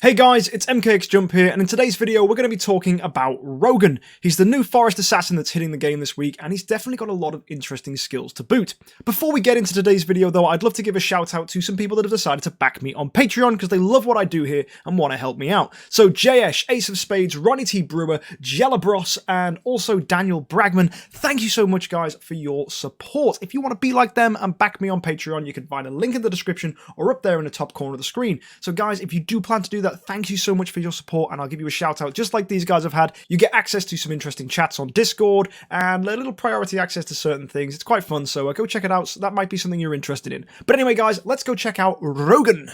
Hey guys, it's MKxJUMP here, and in today's video we're going to be talking about Rogan. He's the new forest assassin that's hitting the game this week, and he's definitely got a lot of interesting skills to boot. Before we get into today's video though, I'd love to give a shout out to some people that have decided to back me on Patreon because they love what I do here and want to help me out. So Jayesh, Ace of Spades, Ronnie T. Brewer, Jelabros, and also Daniel Bragman, thank you so much guys for your support. If you want to be like them and back me on Patreon, you can find a link in the description or up there in the top corner of the screen. So guys, if you do plan to do that, thank you so much for your support, and I'll give you a shout out just like these guys have had. You get access to some interesting chats on Discord and a little priority access to certain things. It's quite fun, so go check it out. So that might be something you're interested in. But anyway guys, let's go check out Rogan.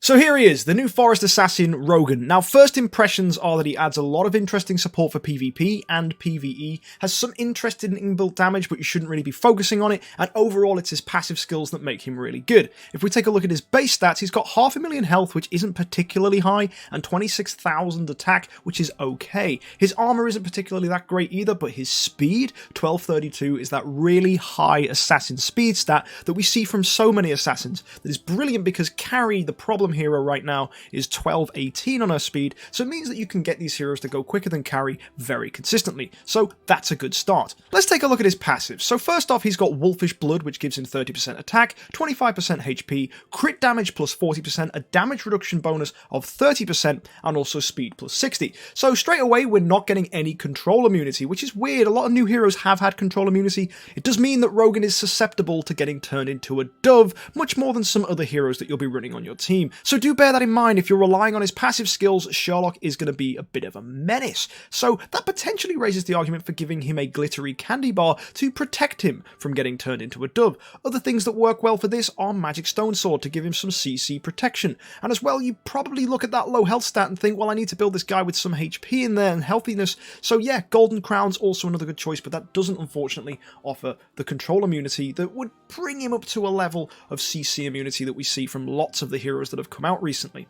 So here he is, the new forest assassin Rogan. Now first impressions are that he adds a lot of interesting support for PvP and PvE, has some interesting inbuilt damage but you shouldn't really be focusing on it, and overall it's his passive skills that make him really good. If we take a look at his base stats, he's got 500,000 health, which isn't particularly high, and 26,000 attack, which is okay. His armor isn't particularly that great either, but his speed, 1232, is that really high assassin speed stat that we see from so many assassins. That is brilliant because carry, the problem hero right now, is 1218 on her speed, so it means that you can get these heroes to go quicker than carry very consistently, so that's a good start. Let's take a look at his passives. So first off, he's got Wolfish Blood, which gives him 30% attack, 25% HP, crit damage plus 40%, a damage reduction bonus of 30%, and also speed plus 60. So straight away, we're not getting any control immunity, which is weird. A lot of new heroes have had control immunity. It does mean that Rogan is susceptible to getting turned into a dove, much more than some other heroes that you'll be running on your team. So do bear that in mind. If you're relying on his passive skills, Sherlock is going to be a bit of a menace. So that potentially raises the argument for giving him a glittery candy bar to protect him from getting turned into a dove. Other things that work well for this are Magic Stone Sword to give him some CC protection. And as well, you probably look at that low health stat and think, well, I need to build this guy with some HP in there and healthiness. So yeah, Golden Crown's also another good choice, but that doesn't unfortunately offer the control immunity that would bring him up to a level of CC immunity that we see from lots of the heroes that have come out recently.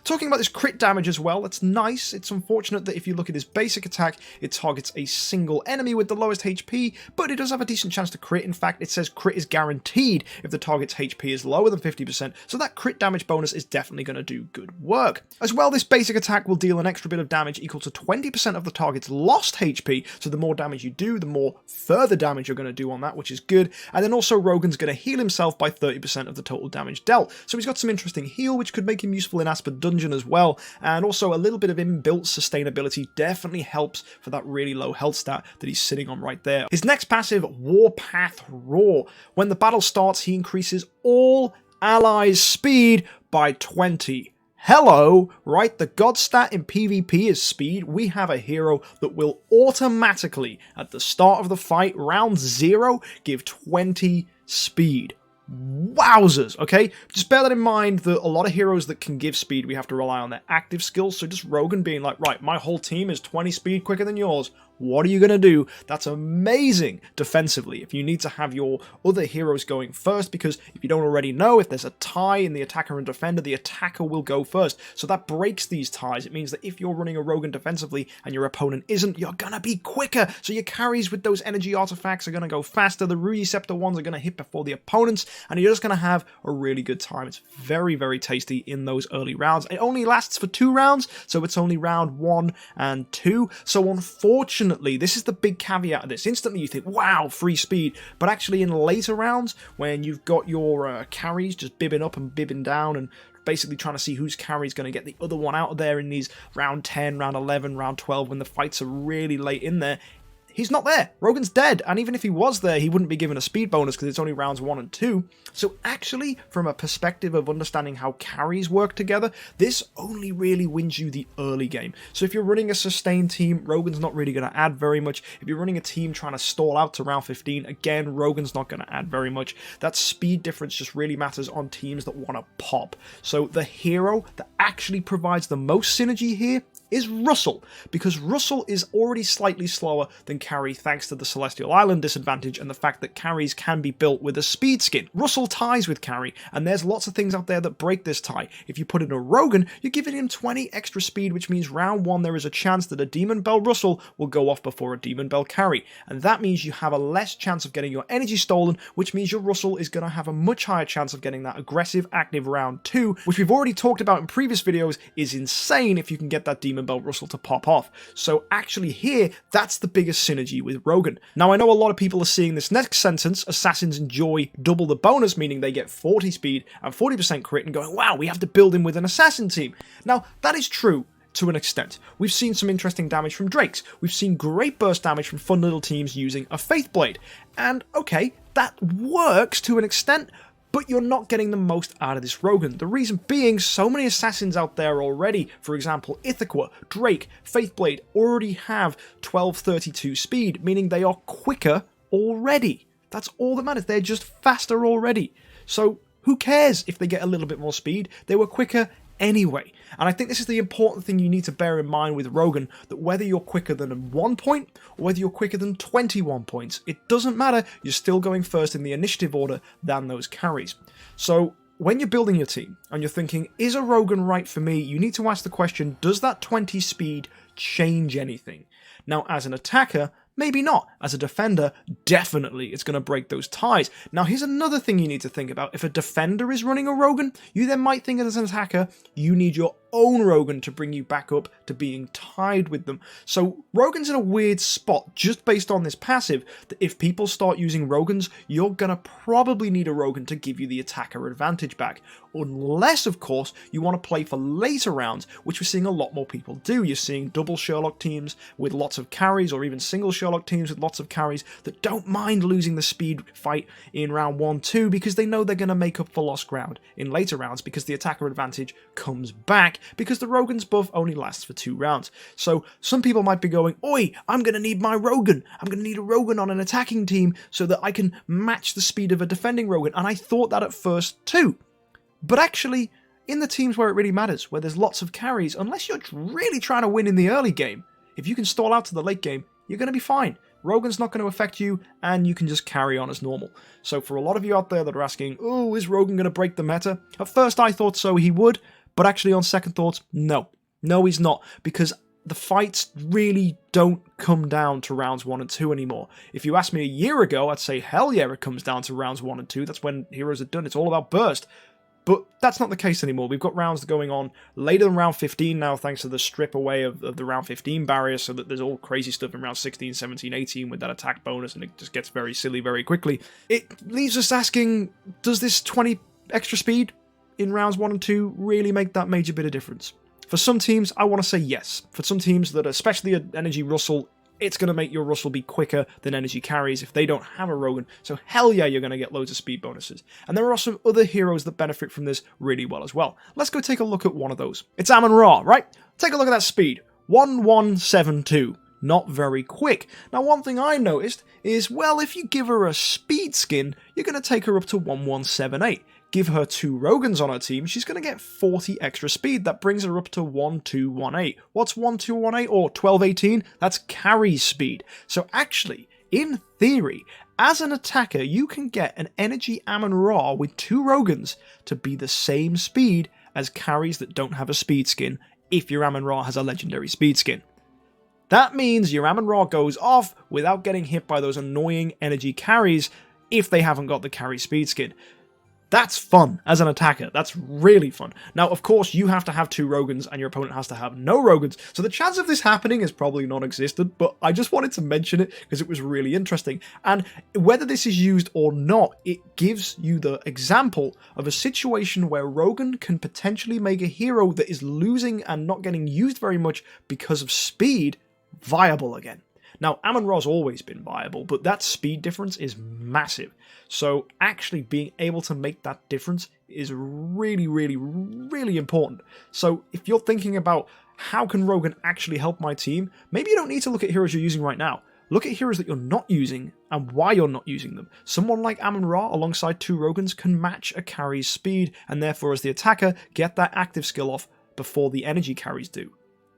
Talking about this crit damage as well, that's nice. It's unfortunate that if you look at his basic attack, it targets a single enemy with the lowest HP, but it does have a decent chance to crit. In fact, it says crit is guaranteed if the target's HP is lower than 50%, so that crit damage bonus is definitely going to do good work. As well, this basic attack will deal an extra bit of damage equal to 20% of the target's lost HP, so the more damage you do, the more further damage you're going to do on that, which is good. And then also Rogan's going to heal himself by 30% of the total damage dealt, so he's got some interesting heal, which could make him useful in Asper Dungeon as well, and also a little bit of inbuilt sustainability definitely helps for that really low health stat that he's sitting on right there. His next passive, Warpath Roar. When the battle starts, he increases all allies' speed by 20. Hello, right? The god stat in PvP is speed. We have a hero that will automatically, at the start of the fight, round 0, give 20 speed. Wowzers, okay? Just bear that in mind that a lot of heroes that can give speed, we have to rely on their active skills, so just Rogan being like, right, my whole team is 20 speed quicker than yours, what are you going to do? That's amazing defensively if you need to have your other heroes going first, because if you don't already know, if there's a tie in the attacker and defender, the attacker will go first. So that breaks these ties. It means that if you're running a Rogan defensively and your opponent isn't, you're going to be quicker. So your carries with those energy artifacts are going to go faster. The Ruiceptor ones are going to hit before the opponents, and you're just going to have a really good time. It's very, very tasty in those early rounds. It only lasts for 2 rounds, so it's only round 1 and 2. So unfortunately, this is the big caveat of this. Instantly you think, wow, free speed. But actually in later rounds, when you've got your carries just bibbing up and bibbing down and basically trying to see whose carry is going to get the other one out of there in these round 10, round 11, round 12, when the fights are really late in there, he's not there. Rogan's dead, and even if he was there, he wouldn't be given a speed bonus because it's only rounds 1 and 2. So actually, from a perspective of understanding how carries work together, this only really wins you the early game. So if you're running a sustained team, Rogan's not really going to add very much. If you're running a team trying to stall out to round 15, again, Rogan's not going to add very much. That speed difference just really matters on teams that want to pop. So the hero that actually provides the most synergy here is Russell, because Russell is already slightly slower than Carry thanks to the Celestial Island disadvantage and the fact that Carries can be built with a speed skin. Russell ties with Carry, and there's lots of things out there that break this tie. If you put in a Rogan, you're giving him 20 extra speed, which means round 1 there is a chance that a Demon Bell Russell will go off before a Demon Bell Carry, and that means you have a less chance of getting your energy stolen, which means your Russell is going to have a much higher chance of getting that aggressive active round 2, which we've already talked about in previous videos is insane if you can get that Demon Bell Russell to pop off. So actually here, that's the biggest synergy with Rogan. Now I know a lot of people are seeing this next sentence, assassins enjoy double the bonus, meaning they get 40 speed and 40% crit, and going, wow, we have to build him with an assassin team. Now that is true to an extent. We've seen some interesting damage from Drakes. We've seen great burst damage from fun little teams using a Faith Blade. And okay, that works to an extent, but you're not getting the most out of this Rogan. The reason being, so many assassins out there already, for example, Ithaca, Drake, Faithblade, already have 1232 speed, meaning they are quicker already. That's all that matters, they're just faster already. So who cares if they get a little bit more speed? They were quicker anyway. And I think this is the important thing you need to bear in mind with Rogan, that whether you're quicker than 1 point, or whether you're quicker than 21 points, it doesn't matter, you're still going first in the initiative order than those carries. So when you're building your team, and you're thinking, is a Rogan right for me, you need to ask the question, does that 20 speed change anything? Now as an attacker, maybe not. As a defender, definitely it's going to break those ties. Now here's another thing you need to think about. If a defender is running a Rogan, you then might think as an attacker, you need your own Rogan to bring you back up to being tied with them. So Rogan's in a weird spot just based on this passive, that if people start using Rogans, you're going to probably need a Rogan to give you the attacker advantage back. Unless, of course, you want to play for later rounds, which we're seeing a lot more people do. You're seeing double Sherlock teams with lots of carries, or even single Sherlock teams with lots of carries that don't mind losing the speed fight in round 1, 2, because they know they're going to make up for lost ground in later rounds, because the attacker advantage comes back, because the Rogan's buff only lasts for 2 rounds. So some people might be going, oi, I'm going to need my Rogan. I'm going to need a Rogan on an attacking team so that I can match the speed of a defending Rogan. And I thought that at first too. But actually, in the teams where it really matters, where there's lots of carries, unless you're really trying to win in the early game, if you can stall out to the late game, you're going to be fine. Rogan's not going to affect you, and you can just carry on as normal. So for a lot of you out there that are asking, oh, is Rogan going to break the meta? At first I thought so, he would, but actually on second thoughts, no. No, he's not, because the fights really don't come down to rounds 1 and 2 anymore. If you asked me a year ago, I'd say hell yeah, it comes down to rounds 1 and 2. That's when heroes are done. It's all about burst. But that's not the case anymore. We've got rounds going on later than round 15 now, thanks to the strip away of the round 15 barrier, so that there's all crazy stuff in round 16, 17, 18 with that attack bonus, and it just gets very silly very quickly. It leaves us asking, does this 20 extra speed in rounds 1 and 2 really make that major bit of difference? For some teams, I want to say yes. For some teams that, especially an Energy Russell, it's going to make your Russell be quicker than Energy Carries if they don't have a Rogan, so hell yeah, you're going to get loads of speed bonuses. And there are some other heroes that benefit from this really well as well. Let's go take a look at one of those. It's Amun-Ra, right? Take a look at that speed. 1172. Not very quick. Now one thing I noticed is, well, if you give her a speed skin, you're going to take her up to 1178. Give her 2 Rogans on her team, she's going to get 40 extra speed. That brings her up to 1218. What's 1218 or 1218? That's carry speed. So actually, in theory, as an attacker, you can get an Energy Amun-Ra with 2 Rogans to be the same speed as carries that don't have a speed skin, if your Amun-Ra has a legendary speed skin. That means your Amun-Ra goes off without getting hit by those annoying energy carries if they haven't got the carry speed skin. That's fun as an attacker. That's really fun. Now, of course, you have to have 2 Rogans and your opponent has to have no Rogans, so the chance of this happening is probably non-existent, but I just wanted to mention it because it was really interesting. And whether this is used or not, it gives you the example of a situation where Rogan can potentially make a hero that is losing and not getting used very much because of speed viable again. Now, Amun-Ra's always been viable, but that speed difference is massive. So actually being able to make that difference is really, really, really important. So if you're thinking about how can Rogan actually help my team, maybe you don't need to look at heroes you're using right now. Look at heroes that you're not using and why you're not using them. Someone like Amun-Ra alongside 2 Rogans can match a carry's speed, and therefore as the attacker, get that active skill off before the energy carries do.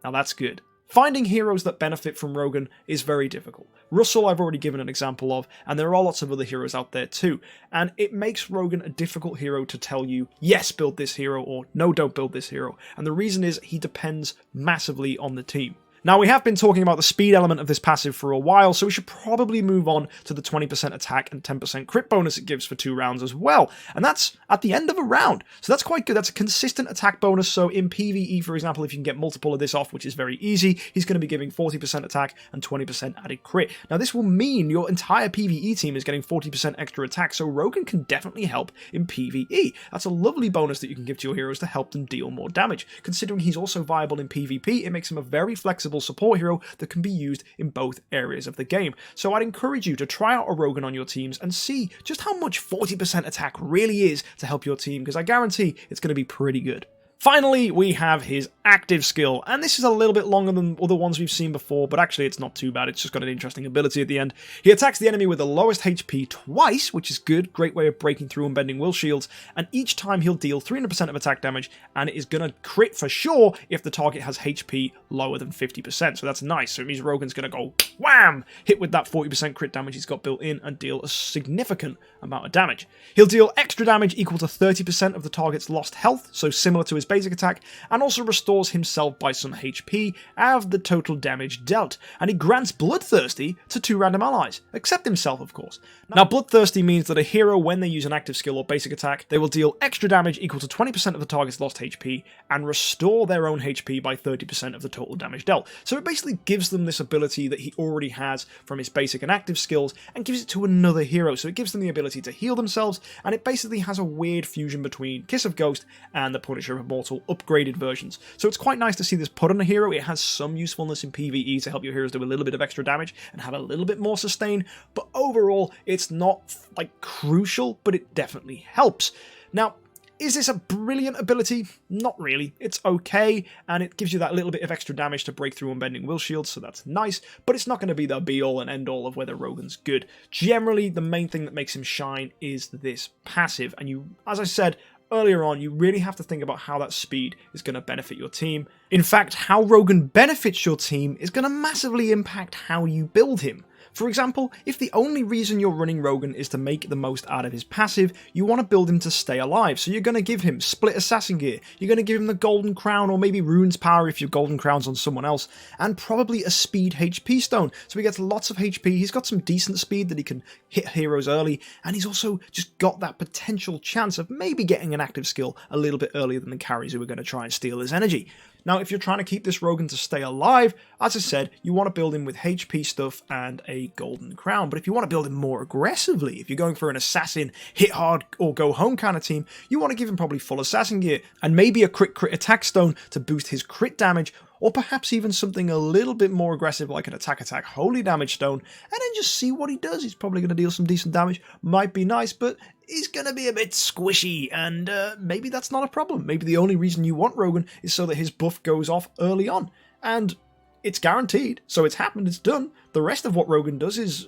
Now that's good. Finding heroes that benefit from Rogan is very difficult. Russell I've already given an example of, and there are lots of other heroes out there too, and it makes Rogan a difficult hero to tell you, yes, build this hero, or no, don't build this hero, and the reason is he depends massively on the team. Now, we have been talking about the speed element of this passive for a while, so we should probably move on to the 20% attack and 10% crit bonus it gives for 2 rounds as well, and that's at the end of a round, so that's quite good. That's a consistent attack bonus, so in PvE, for example, if you can get multiple of this off, which is very easy, he's going to be giving 40% attack and 20% added crit. Now, this will mean your entire PvE team is getting 40% extra attack, so Rogan can definitely help in PvE. That's a lovely bonus that you can give to your heroes to help them deal more damage. Considering he's also viable in PvP, it makes him a very flexible support hero that can be used in both areas of the game. So I'd encourage you to try out a Rogan on your teams and see just how much 40% attack really is to help your team, because I guarantee it's going to be pretty good. Finally, we have his active skill, and this is a little bit longer than other ones we've seen before, but actually it's not too bad. It's just got an interesting ability at the end. He attacks the enemy with the lowest HP twice, which is good, great way of breaking through and bending will shields, and each time he'll deal 300% of attack damage, and it is going to crit for sure if the target has HP lower than 50%, so that's nice. So it means Rogan's going to go wham, hit with that 40% crit damage he's got built in, and deal a significant amount of damage. He'll deal extra damage equal to 30% of the target's lost health, so similar to his basic attack, and also restores himself by some HP out of the total damage dealt, and he grants Bloodthirsty to 2 random allies, except himself of course. Now Bloodthirsty means that a hero, when they use an active skill or basic attack, they will deal extra damage equal to 20% of the target's lost HP, and restore their own HP by 30% of the total damage dealt. So it basically gives them this ability that he already has from his basic and active skills, and gives it to another hero, so it gives them the ability to heal themselves, and it basically has a weird fusion between Kiss of Ghost and the Punisher of Immortal upgraded versions. So it's quite nice to see this put on a hero. It has some usefulness in PvE to help your heroes do a little bit of extra damage and have a little bit more sustain, but overall it's not like crucial, but it definitely helps. Now, is this a brilliant ability? Not really. It's okay, and it gives you that little bit of extra damage to break through unbending will shields, so that's nice, but it's not going to be the be-all and end-all of whether Rogan's good. Generally, the main thing that makes him shine is this passive, and you, as I said earlier on, you really have to think about how that speed is going to benefit your team. In fact, how Rogan benefits your team is going to massively impact how you build him. For example, if the only reason you're running Rogan is to make the most out of his passive, you want to build him to stay alive, so you're going to give him split assassin gear, you're going to give him the golden crown, or maybe runes power if your golden crown's on someone else, and probably a speed HP stone, so he gets lots of HP, he's got some decent speed that he can hit heroes early, and he's also just got that potential chance of maybe getting an active skill a little bit earlier than the carries who are going to try and steal his energy. Now, if you're trying to keep this Rogan to stay alive, as I said, you want to build him with HP stuff and a golden crown. But if you want to build him more aggressively, if you're going for an assassin, hit hard or go home kind of team, you want to give him probably full assassin gear and maybe a crit attack stone to boost his crit damage, or perhaps even something a little bit more aggressive like an attack holy damage stone, and then just see what he does. He's probably going to deal some decent damage, might be nice, but he's going to be a bit squishy, and maybe that's not a problem. Maybe the only reason you want Rogan is so that his buff goes off early on, and it's guaranteed, so it's happened, it's done. The rest of what Rogan does is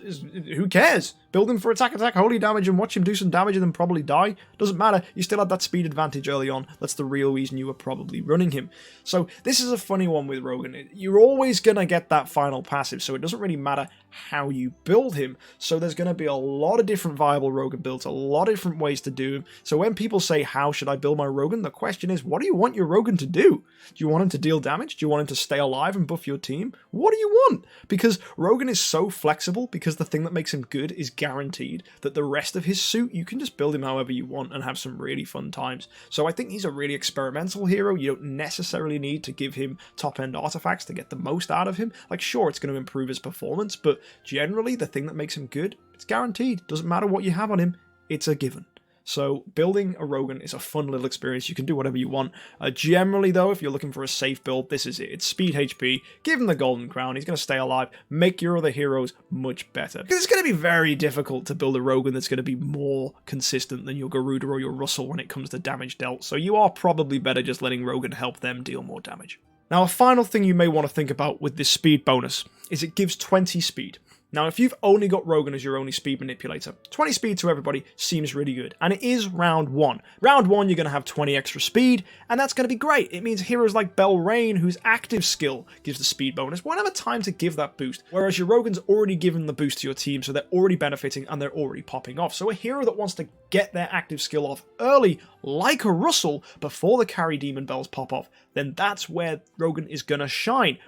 who cares? Build him for attack, holy damage, and watch him do some damage and then probably die. Doesn't matter, you still had that speed advantage early on. That's the real reason you were probably running him. So this is a funny one with Rogan. You're always going to get that final passive, so it doesn't really matter how you build him. So there's going to be a lot of different viable Rogan builds, a lot of different ways to do him. So when people say, how should I build my Rogan? The question is, what do you want your Rogan to do? Do you want him to deal damage? Do you want him to stay alive and buff your team? What do you want? Because Rogan is so flexible, because the thing that makes him good is guaranteed, that the rest of his suit, you can just build him however you want and have some really fun times. So I think he's a really experimental hero. You don't necessarily need to give him top-end artifacts to get the most out of him. Like, sure, it's going to improve his performance, but generally the thing that makes him good, it's guaranteed. Doesn't matter what you have on him, it's a given. So building a Rogan is a fun little experience. You can do whatever you want. Generally though, if you're looking for a safe build, this is it. It's speed HP, give him the golden crown, he's going to stay alive, make your other heroes much better. Because it's going to be very difficult to build a Rogan that's going to be more consistent than your Garuda or your Russell when it comes to damage dealt. So you are probably better just letting Rogan help them deal more damage. Now, a final thing you may want to think about with this speed bonus is it gives 20 speed. Now, if you've only got Rogan as your only speed manipulator, 20 speed to everybody seems really good, and it is round 1. Round 1, you're going to have 20 extra speed, and that's going to be great. It means heroes like Belrain, whose active skill gives the speed bonus, won't have a time to give that boost, whereas your Rogan's already given the boost to your team, so they're already benefiting and they're already popping off. So a hero that wants to get their active skill off early, like a Russell, before the carry demon bells pop off, then that's where Rogan is going to shine.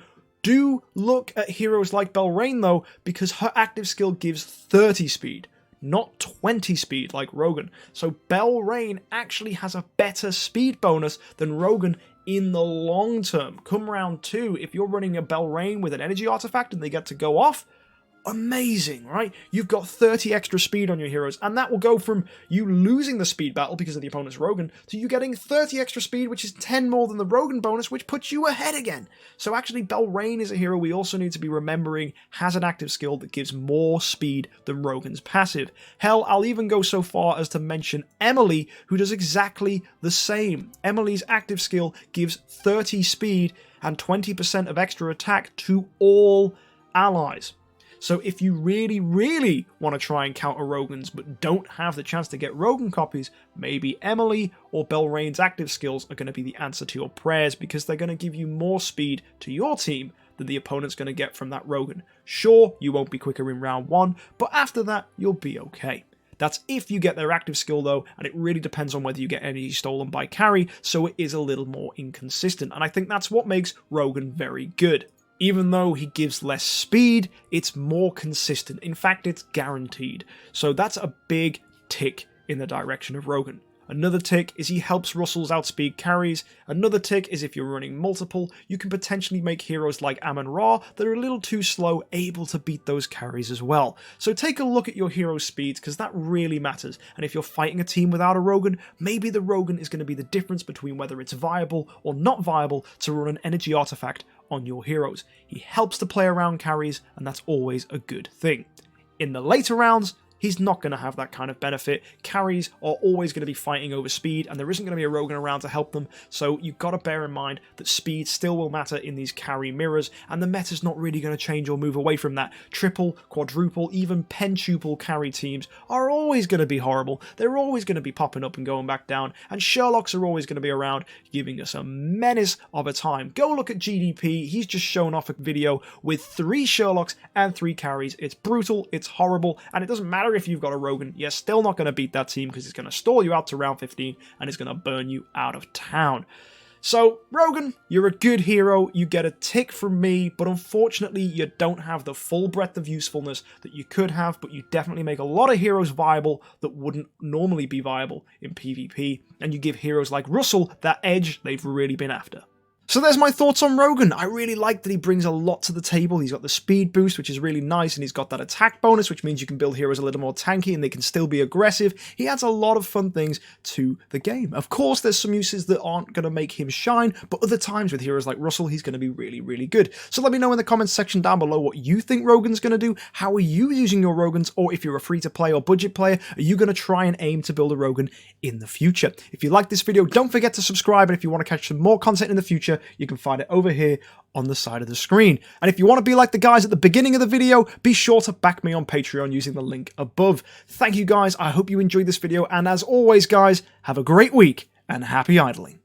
Do look at heroes like Belrain though, because her active skill gives 30 speed, not 20 speed like Rogan. So Belrain actually has a better speed bonus than Rogan in the long term. Come round 2, if you're running a Belrain with an energy artifact and they get to go off, amazing, right? You've got 30 extra speed on your heroes, and that will go from you losing the speed battle because of the opponent's Rogan to you getting 30 extra speed, which is 10 more than the Rogan bonus, which puts you ahead again. So actually, Belrain is a hero we also need to be remembering has an active skill that gives more speed than Rogan's passive. Hell, I'll even go so far as to mention Emily, who does exactly the same. Emily's active skill gives 30 speed and 20% of extra attack to all allies. So if you really, really want to try and counter Rogan's but don't have the chance to get Rogan copies, maybe Emily or Belrain's active skills are going to be the answer to your prayers, because they're going to give you more speed to your team than the opponent's going to get from that Rogan. Sure, you won't be quicker in round 1, but after that, you'll be okay. That's if you get their active skill though, and it really depends on whether you get energy stolen by carry, so it is a little more inconsistent, and I think that's what makes Rogan very good. Even though he gives less speed, it's more consistent. In fact, it's guaranteed. So that's a big tick in the direction of Rogan. Another tick is he helps Russells outspeed carries. Another tick is if you're running multiple, you can potentially make heroes like Amun-Ra that are a little too slow able to beat those carries as well. So take a look at your hero speeds, because that really matters. And if you're fighting a team without a Rogan, maybe the Rogan is going to be the difference between whether it's viable or not viable to run an energy artifact on your heroes. He helps to play around carries, and that's always a good thing. In the later rounds, he's not going to have that kind of benefit. Carries are always going to be fighting over speed, and there isn't going to be a Rogan around to help them, so you've got to bear in mind that speed still will matter in these carry mirrors, and the meta's not really going to change or move away from that. Triple, quadruple, even pentuple carry teams are always going to be horrible. They're always going to be popping up and going back down, and Sherlocks are always going to be around, giving us a menace of a time. Go look at GDP. He's just shown off a video with 3 Sherlocks and 3 carries. It's brutal, it's horrible, and it doesn't matter if you've got a Rogan, you're still not going to beat that team, because it's going to stall you out to round 15 and it's going to burn you out of town. So, Rogan, you're a good hero, you get a tick from me, but unfortunately you don't have the full breadth of usefulness that you could have, but you definitely make a lot of heroes viable that wouldn't normally be viable in PvP, and you give heroes like Russell that edge they've really been after. So there's my thoughts on Rogan. I really like that he brings a lot to the table. He's got the speed boost, which is really nice, and he's got that attack bonus, which means you can build heroes a little more tanky and they can still be aggressive. He adds a lot of fun things to the game. Of course, there's some uses that aren't going to make him shine, but other times with heroes like Russell, he's going to be really, really good. So let me know in the comments section down below what you think Rogan's going to do. How are you using your Rogans? Or if you're a free-to-play or budget player, are you going to try and aim to build a Rogan in the future? If you like this video, don't forget to subscribe, and if you want to catch some more content in the future, you can find it over here on the side of the screen. And if you want to be like the guys at the beginning of the video, be sure to back me on Patreon using the link above. Thank you guys, I hope you enjoyed this video, and as always guys, have a great week and happy idling.